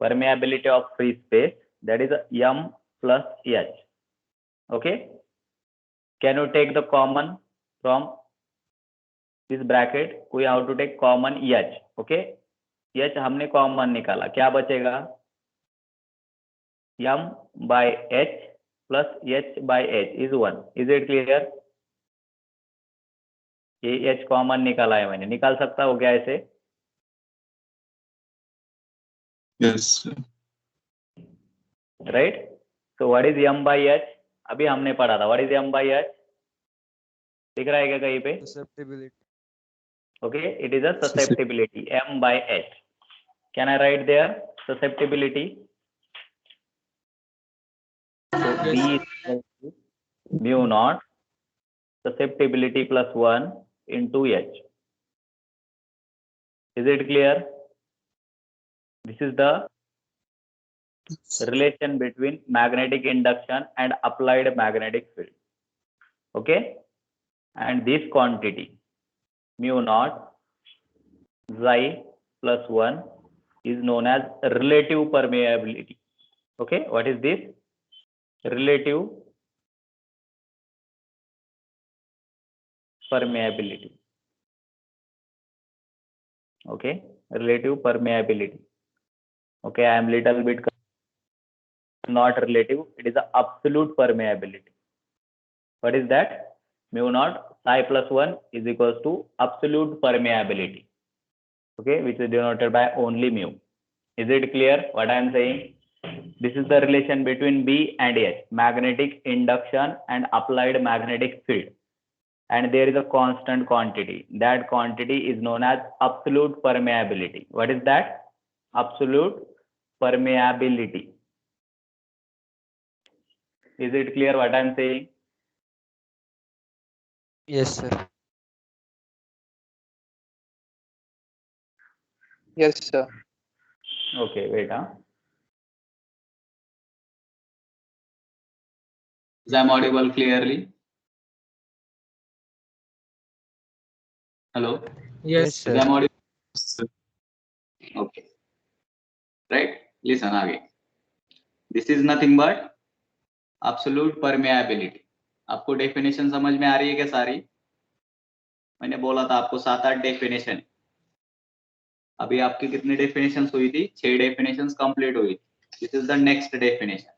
permeability of free space, that is M plus H. Okay, can you take the common from this bracket? We have to take common H. Okay, H हमने common निकाला, क्या बचेगा? M by H plus H by H is 1. Is it clear? ये H common निकाला है मैंने, निकाल सकता हो क्या ऐसे? Yes, sir. Right. So what is M by H? अभी हमने पढ़ा था. What is M by H? दिख रहा है क्या कहीं पे? Susceptibility. Okay, it is a susceptibility. M by H. Can I write there susceptibility? So B is equal to mu naught susceptibility plus 1 into H. Is it clear? This is the relation between magnetic induction and applied magnetic field. Okay, and this quantity mu naught xi plus 1 is known as relative permeability. Okay, what is this? Relative permeability. Okay, relative permeability. Okay, I am little bit not relative, it is the absolute permeability. What is that? Mu naught psi plus 1 is equals to absolute permeability. Okay, which is denoted by only mu. Is it clear what I am saying? This is the relation between B and H, magnetic induction and applied magnetic field. And there is a constant quantity. That quantity is known as absolute permeability. What is that? Absolute permeability. Is it clear what I am saying? Yes, sir. Yes, sir. Okay, wait. Is I audible clearly? Hello? Yes, sir. Is I audible? Okay. Right? Listen again. This is nothing but absolute permeability. आपको definition समझ में आ रही है क्या सारी? मैंने बोला था आपको 7-8 डेफिनेशन. अभी आपकी कितनी डेफिनेशंस हुई थी? 6 डेफिनेशंस कंप्लीट हुई. This is the next definition.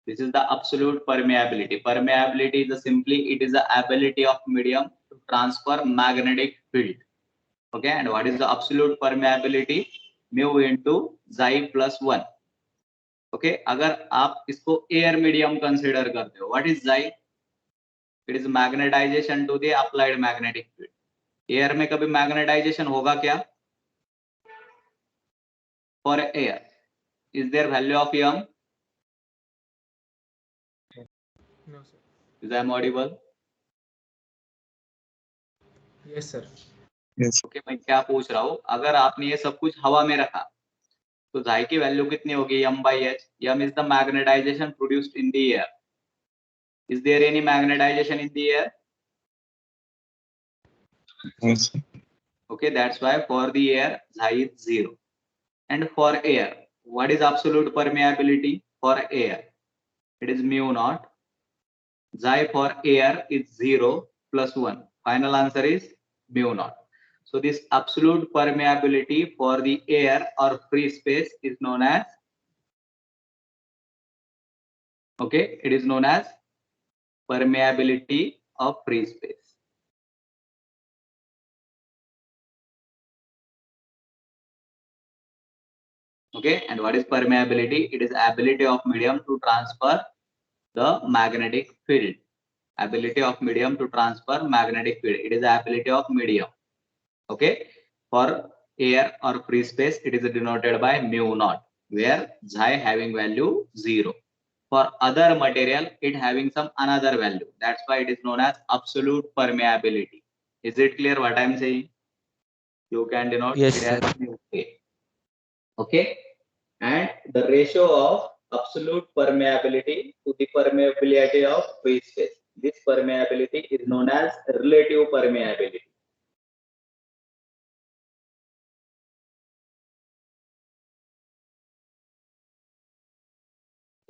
This is the absolute permeability. Permeability is simply it is the ability of medium to transfer magnetic field. Okay, and what is the absolute permeability? Mu into xi plus 1. Okay, अगर आप इसको air medium consider करते हो, what is xi? It is magnetization to the applied magnetic field. Air में कभी magnetization होगा क्या? For air, is there value of M? no, sir. Is I audible? Yes, sir. Yes. Okay, मैं क्या पूछ रहा हूँ, अगर आपने ये सब कुछ हवा में रखा तो झाई की वैल्यू कितनी होगी, m/h. m is the magnetization produced in the air. Is there any magnetization in the air? Yes. Okay, that's why for the air xi is 0. And for air, what is absolute permeability for air? It is mu naught. Xi for air is 0 plus 1. Final answer is mu naught. So this absolute permeability for the air or free space is known as, okay, it is known as permeability of free space. Okay, and what is permeability? It is ability of medium to transfer the magnetic field. Ability of medium to transfer magnetic field. It is the ability of medium. Okay, for air or free space, it is denoted by mu naught, where xi having value 0. For other material, it having some another value. That's why it is known as absolute permeability. Is it clear what I am saying? You can denote Yes, it as sir. mu A. Okay, and the ratio of absolute permeability to the permeability of free space. This permeability is known as relative permeability.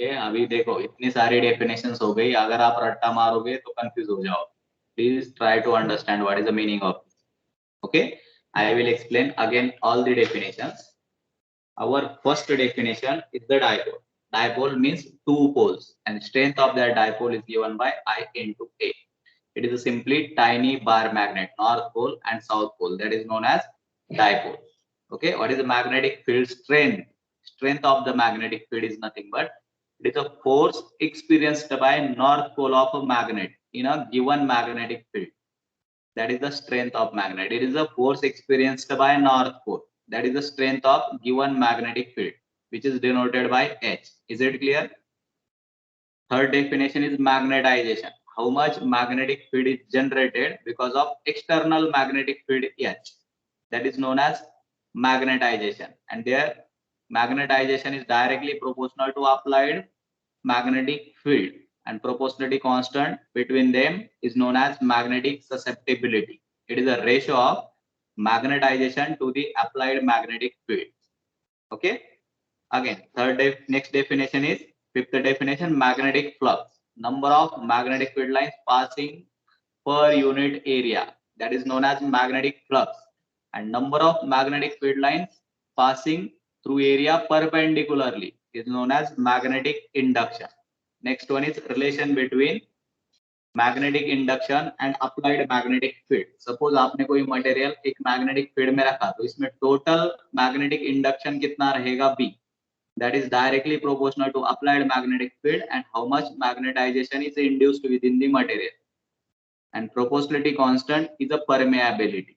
Okay, अभी देखो इतनी सारी definitions हो गई, अगर आप रट्टा मारोगे तो confuse हो जाओ. Please try to understand what is the meaning of this. Okay, I will explain again all the definitions. Our first definition is the dipole. Dipole means two poles, and strength of that dipole is given by I into A. It is a simply tiny bar magnet, north pole and south pole. That is known as dipole. Okay, what is the magnetic field strength? Strength of the magnetic field is nothing but it is a force experienced by north pole of a magnet in a given magnetic field. That is the strength of magnet. It is a force experienced by north pole. That is the strength of given magnetic field, which is denoted by H. Is it clear? Third definition is magnetization. How much magnetic field is generated because of external magnetic field H. That is known as magnetization. And there, magnetization is directly proportional to applied magnetic field, and proportionality constant between them is known as magnetic susceptibility. It is a ratio of magnetization to the applied magnetic field. Okay. Again, next definition is fifth definition, magnetic flux. Number of magnetic field lines passing per unit area. That is known as magnetic flux. And number of magnetic field lines passing through area perpendicularly is known as magnetic induction. Next one is relation between magnetic induction and applied magnetic field. Suppose आपने कोई material एक magnetic field में रखा तो इसमें total magnetic induction कितना रहेगा B. That is directly proportional to applied magnetic field and how much magnetization is induced within the material. And proportionality constant is a permeability.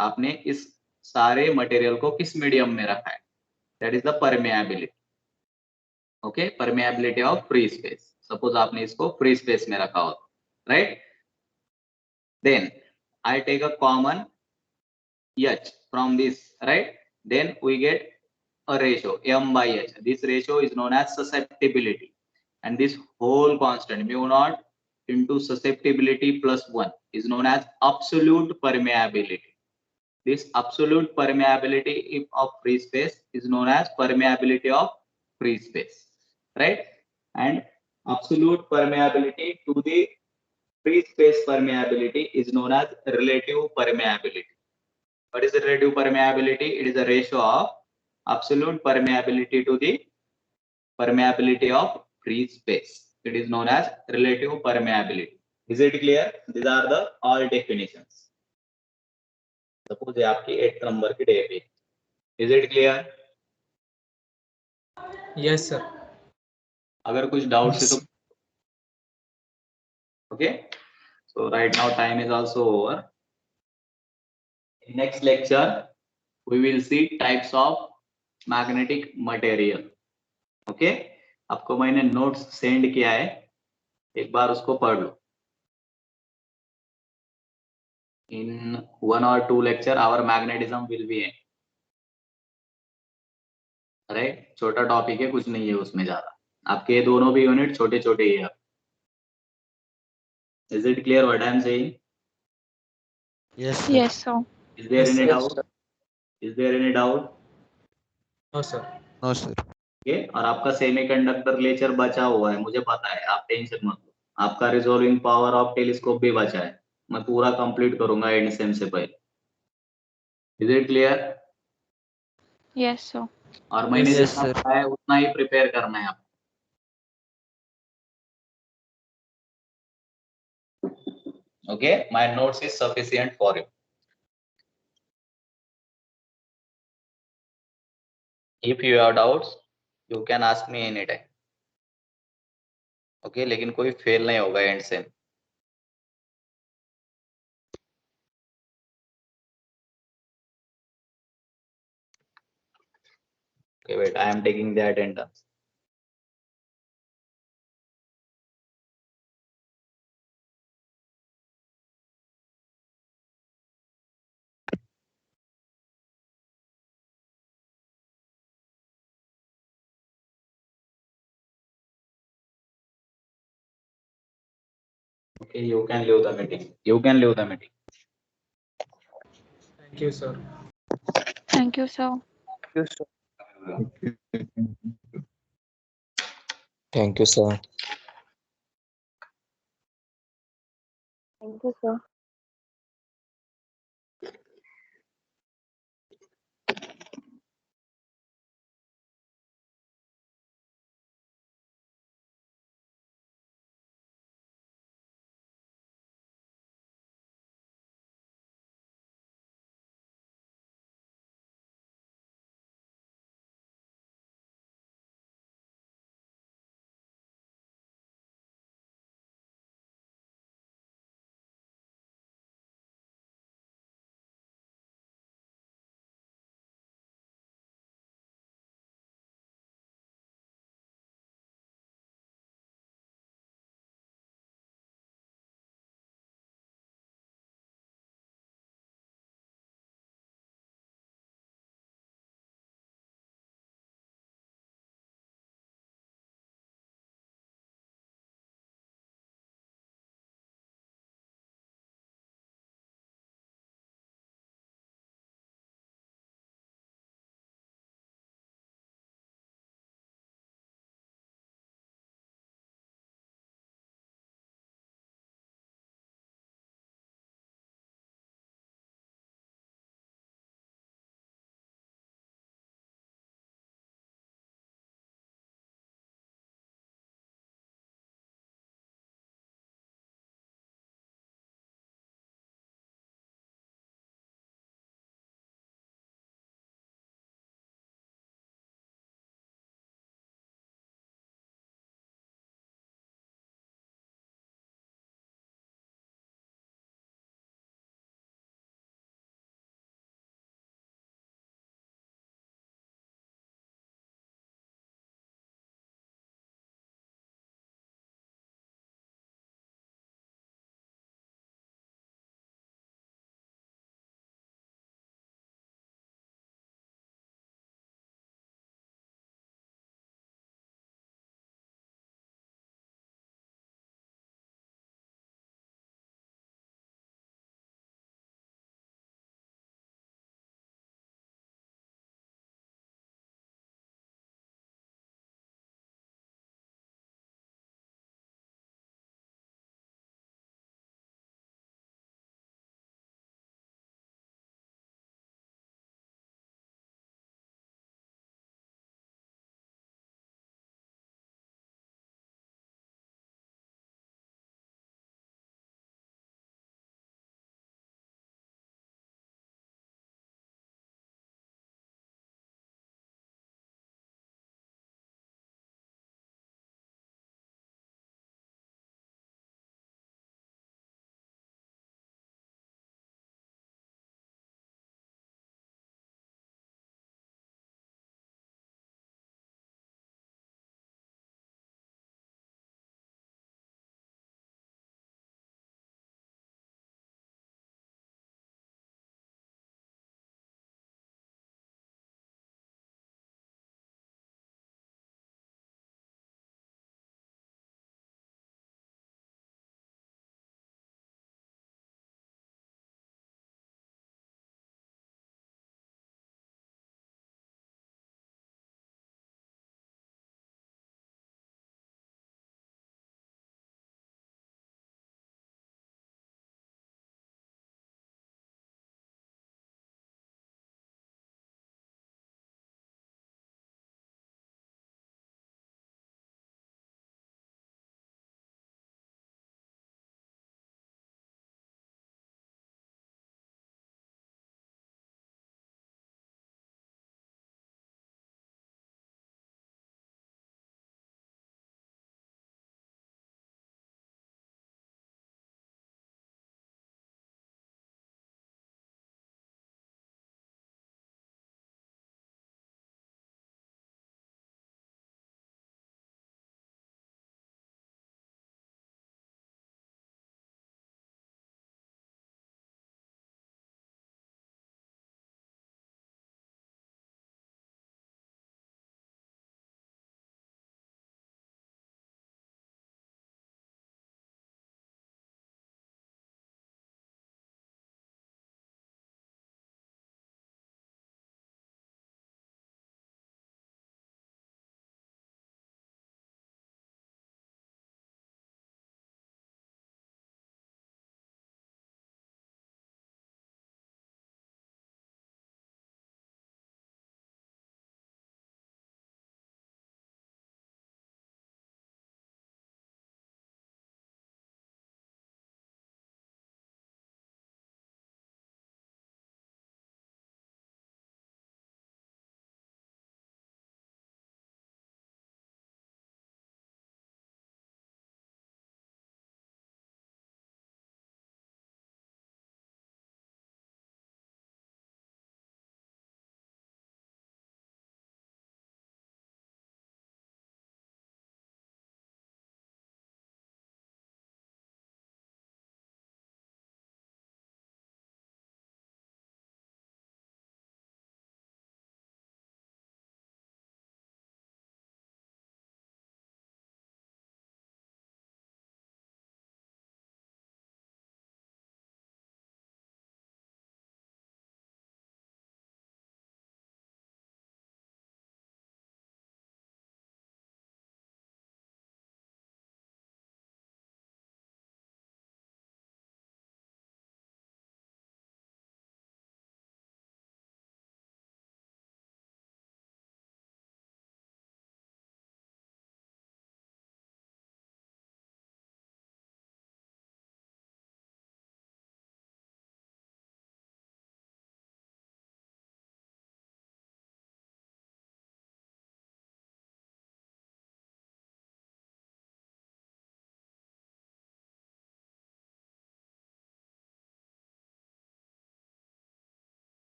आपने इस सारे मटेरियल को किस मीडियम में रखा है? That is the permeability. Okay, permeability of free space. Suppose आपने इसको free space में रखा हो, right? Then I take a common H from this, right? Then we get a ratio m/h. This ratio is known as susceptibility, and this whole constant mu naught into susceptibility plus 1 is known as absolute permeability. This absolute permeability of free space is known as permeability of free space, right? And absolute permeability to the free space permeability is known as relative permeability. What is the relative permeability? It is a ratio of absolute permeability to the permeability of free space. It is known as relative permeability. Is it clear? These are the all definitions. Suppose ये आपकी 8th number की day. Is it clear? Yes, sir. अगर कुछ doubt है तो okay. So right now time is also over. In next lecture we will see types of magnetic material. Okay. आपको मैंने notes send किया है, एक बार उसको पढ़ लो. in 1 or 2 lecture our magnetism will be in. Right, छोटा टॉपिक है, कुछ नहीं है उसमें ज्यादा. आपके ये दोनों भी यूनिट छोटे छोटे ही है. Is it clear what I am saying? Yes, sir. Yes, sir. Is there Yes, any yes, doubt? Is there any doubt? No, sir. No, sir. Okay, और आपका सेमीकंडक्टर लेक्चर बचा हुआ है, मुझे पता है, आप टेंशन मत लो. आपका रिजॉल्विंग पावर ऑफ टेलीस्कोप भी बचा है, मैं पूरा कंप्लीट करूंगा एंड सेम से पहले. Is it clear? Yes, sir. और मैंने Yes, जितना sir. बताया उतना ही प्रिपेयर करना है आपको. Okay, my notes is sufficient for you. If you have doubts you can ask me any time. Okay, लेकिन कोई फेल नहीं होगा and same. Okay, wait, I am taking the attendance. Okay, you can leave the meeting. You can leave the meeting. Thank you, sir. Thank you, sir. yes, sir. Thank you, sir. Thank you, sir.